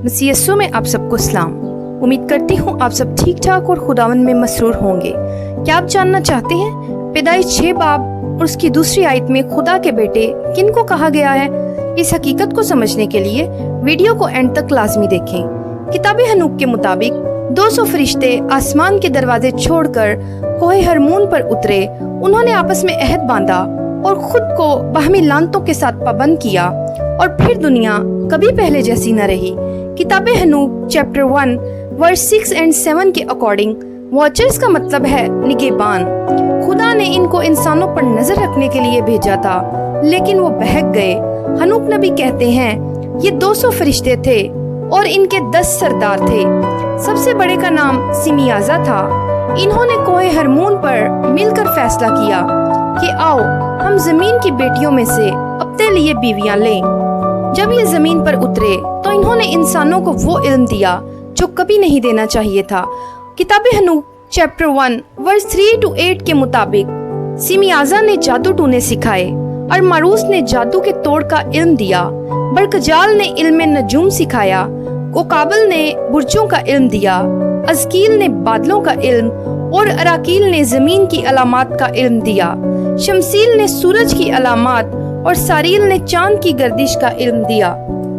मसीह यीशु में आप सबको सलाम। उम्मीद करती हूँ आप सब ठीक ठाक और खुदावंद में मसरूर होंगे। क्या आप जानना चाहते हैं पैदाइश 6 बाब और उसकी दूसरी आयत में खुदा के बेटे किन को कहा गया है? इस हकीकत को समझने के लिए वीडियो को एंड तक लाजमी देखें। किताब हनूक के मुताबिक 200 फरिश्ते आसमान के दरवाजे छोड़कर कोहे हरमून पर उतरे। उन्होंने आपस में अहद बांधा और खुद को बाहमी लानतों के साथ पाबंद किया और फिर दुनिया कभी पहले जैसी न रही। किताब हनूक चैप्टर 1 वर्स 6 और 7 के अकॉर्डिंग वॉचर्स का मतलब है निगहबान। खुदा ने इनको इंसानों पर नजर रखने के लिए भेजा था, लेकिन वो बहक गए। हनूक नबी कहते हैं ये 200 फरिश्ते थे और इनके 10 सरदार थे। सबसे बड़े का नाम सिमियाजा था। इन्होंने कोहे हरमून पर मिलकर फैसला किया कि आओ हम जमीन की बेटियों में से अपने लिए बीवियां लें। जब ये जमीन पर उतरे तो इन्होंने इंसानों को वो इल्म दिया जो कभी नहीं देना चाहिए था। किताब हनूक चैप्टर 1 वर्स 3 to 8 के मुताबिक सिमियाजा ने जादू टूने सिखाए और मारूस ने जादू के तोड़ का इल्म दिया। बरकजाल ने इल्म नजूम सिखाया। कोकाबल ने बुर्जों का इल्म दिया। अजकील ने बादलों का इल्म और अराकील ने जमीन की अलामात का इल्म दिया। शमसील ने सूरज की अलामात और सारील ने चांद की गर्दिश का इल्म दिया।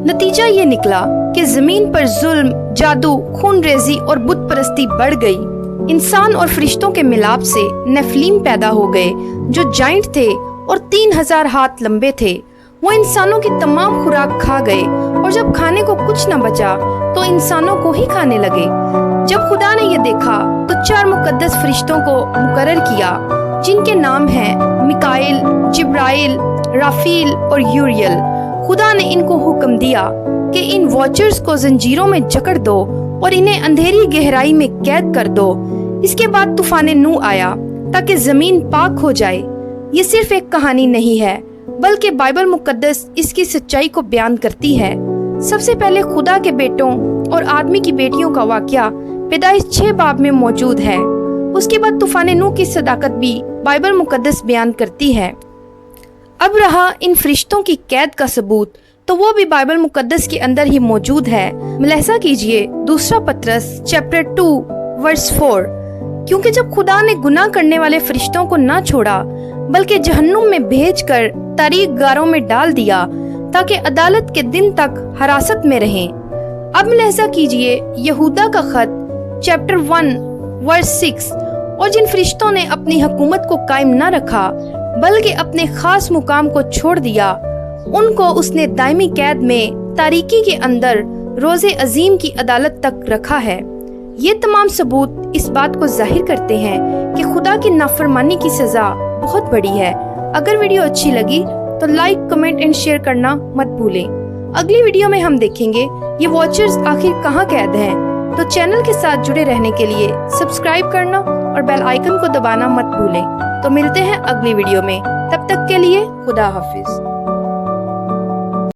नतीजा ये निकला कि जमीन पर जुल्म, जादू, खून रेजी और बुत परस्ती बढ़ गई। इंसान और फरिश्तों के मिलाप से नेफलीम पैदा हो गए जो जाइंट थे और 3000 हाथ लंबे थे। वो इंसानों की तमाम खुराक खा गए और जब खाने को कुछ न बचा तो इंसानों को ही खाने लगे। जब खुदा ने ये देखा तो 4 मुकद्दस फरिश्तों को मुकर्रर किया जिनके नाम हैं मिकाइल, जिब्राइल, राफील और यूरियल। खुदा ने इनको हुक्म दिया कि इन वॉचर्स को जंजीरों में जकड़ दो और इन्हें अंधेरी गहराई में कैद कर दो। इसके बाद तूफान नू आया ताकि जमीन पाक हो जाए। ये सिर्फ एक कहानी नहीं है बल्कि बाइबल मुकद्दस इसकी सच्चाई को बयान करती है। सबसे पहले खुदा के बेटों और आदमी की बेटियों का वाकया पैदाइश 6 बाब में मौजूद है। उसके बाद तूफान नू की सदाकत भी बाइबल मुकद्दस बयान करती है। अब रहा इन फरिश्तों की कैद का सबूत, तो वो भी बाइबल मुकद्दस के अंदर ही मौजूद है। मुलाहिजा कीजिए 2 पतरस चैप्टर 2 वर्स 4। क्योंकि जब खुदा ने गुनाह करने वाले फरिश्तों को ना छोड़ा बल्कि जहन्नुम में भेजकर तारीक गारों में डाल दिया ताकि अदालत के दिन तक हिरासत में रहें। अब मुलाहिजा कीजिए यहूदा का खत चैप्टर 1 वर्स 6। और जिन फरिश्तों ने अपनी हुकूमत को कायम न रखा बल्कि अपने खास मुकाम को छोड़ दिया, उनको उसने दायमी कैद में तारीकी के अंदर रोजे अजीम की अदालत तक रखा है। ये तमाम सबूत इस बात को जाहिर करते हैं कि खुदा की नाफरमानी की सजा बहुत बड़ी है। अगर वीडियो अच्छी लगी तो लाइक, कमेंट एंड शेयर करना मत भूलें। अगली वीडियो में हम देखेंगे ये वॉचर्स आखिर कहाँ कैद हैं। तो चैनल के साथ जुड़े रहने के लिए सब्सक्राइब करना और बेल आइकन को दबाना मत भूलें। तो मिलते हैं अगली वीडियो में, तब तक के लिए खुदा हाफिज।